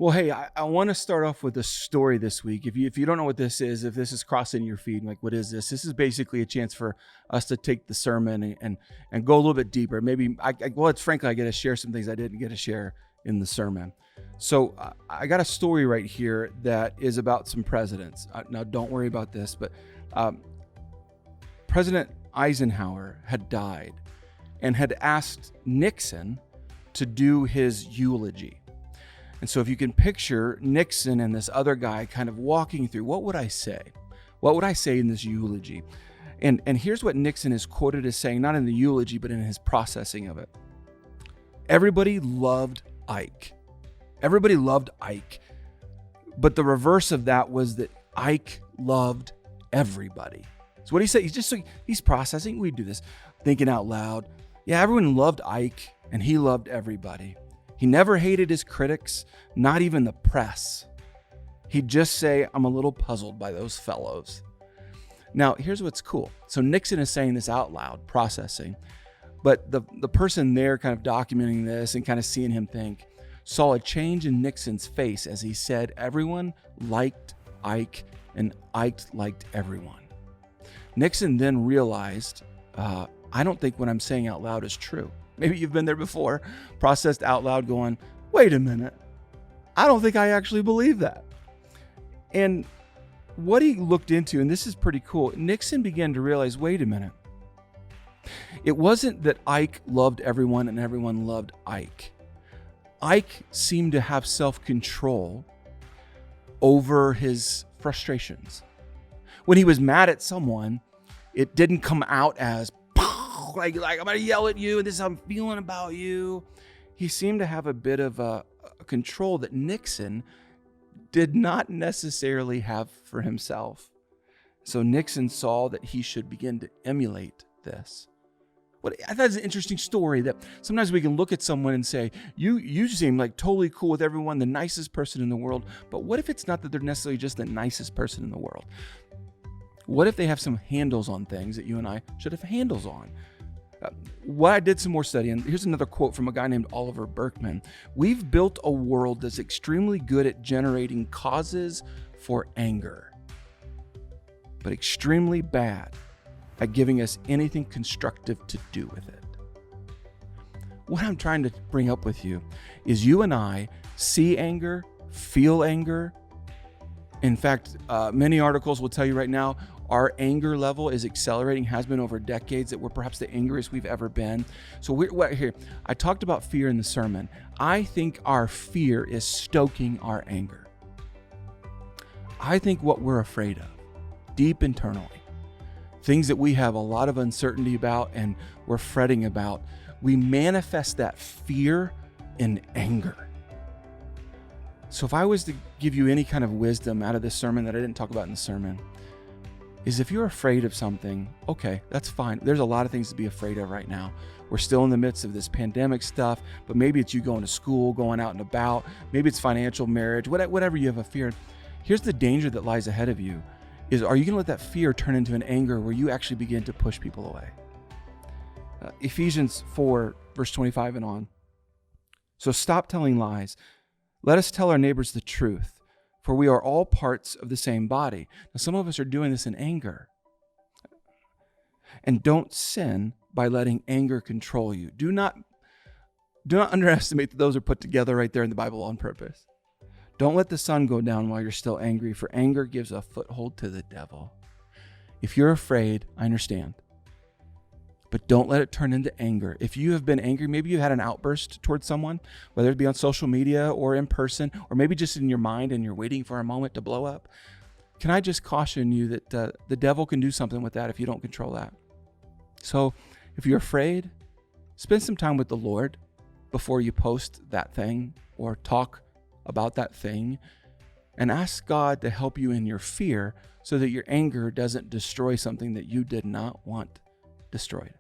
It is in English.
Well, hey, I want to start off with a story this week. If you don't know what this is, if this is crossing your feed, like what is this? This is basically a chance for us to take the sermon and go a little bit deeper. Maybe well, it's frankly, I get to share some things I didn't get to share in the sermon. So I got a story right here that is about some presidents. Now, don't worry about this, but President Eisenhower had died and had asked Nixon to do his eulogy. And so if you can picture Nixon and this other guy kind of walking through, what would I say? What would I say in this eulogy? And here's what Nixon is quoted as saying, not in the eulogy, but in his processing of it. Everybody loved Ike. Everybody loved Ike. But the reverse of that was that Ike loved everybody. So what he said, he's processing. We do this, thinking out loud. Yeah, everyone loved Ike and he loved everybody. He never hated his critics, not even the press. He'd just say, I'm a little puzzled by those fellows. Now, here's what's cool. So Nixon is saying this out loud, processing, but the person there kind of documenting this and kind of seeing him think, saw a change in Nixon's face as he said, everyone liked Ike and Ike liked everyone. Nixon then realized, I don't think what I'm saying out loud is true. Maybe you've been there before, processed out loud going, wait a minute, I don't think I actually believe that. And what he looked into, and this is pretty cool, Nixon began to realize, wait a minute. It wasn't that Ike loved everyone and everyone loved Ike. Ike seemed to have self-control over his frustrations. When he was mad at someone, it didn't come out as like I'm gonna yell at you and this is how I'm feeling about you. He seemed to have a bit of a control that Nixon did not necessarily have for himself. So Nixon saw that he should begin to emulate this. I thought it's an interesting story that sometimes we can look at someone and say, you seem like totally cool with everyone, the nicest person in the world. But what if it's not that they're necessarily just the nicest person in the world? What if they have some handles on things that you and I should have handles on? I did some more study, and here's another quote from a guy named Oliver Berkman. We've built a world that's extremely good at generating causes for anger, but extremely bad at giving us anything constructive to do with it. What I'm trying to bring up with you is you and I see anger, feel anger. In fact, many articles will tell you right now, our anger level is accelerating, has been over decades, that we're perhaps the angriest we've ever been. So here, I talked about fear in the sermon. I think our fear is stoking our anger. I think what we're afraid of, deep internally, things that we have a lot of uncertainty about and we're fretting about, we manifest that fear in anger. So if I was to give you any kind of wisdom out of this sermon that I didn't talk about in the sermon, is if you're afraid of something, okay, that's fine. There's a lot of things to be afraid of right now. We're still in the midst of this pandemic stuff, but maybe it's you going to school, going out and about. Maybe it's financial, marriage, whatever you have a fear. Here's the danger that lies ahead of you is, are you going to let that fear turn into an anger where you actually begin to push people away? Ephesians 4, verse 25 and on. So stop telling lies. Let us tell our neighbors the truth, for we are all parts of the same body. Now, some of us are doing this in anger. And don't sin by letting anger control you. Do not underestimate that those are put together right there in the Bible on purpose. Don't let the sun go down while you're still angry, for anger gives a foothold to the devil. If you're afraid, I understand. But don't let it turn into anger. If you have been angry, maybe you had an outburst towards someone, whether it be on social media or in person, or maybe just in your mind and you're waiting for a moment to blow up. Can I just caution you that the devil can do something with that if you don't control that? So if you're afraid, spend some time with the Lord before you post that thing or talk about that thing, and ask God to help you in your fear so that your anger doesn't destroy something that you did not want destroyed.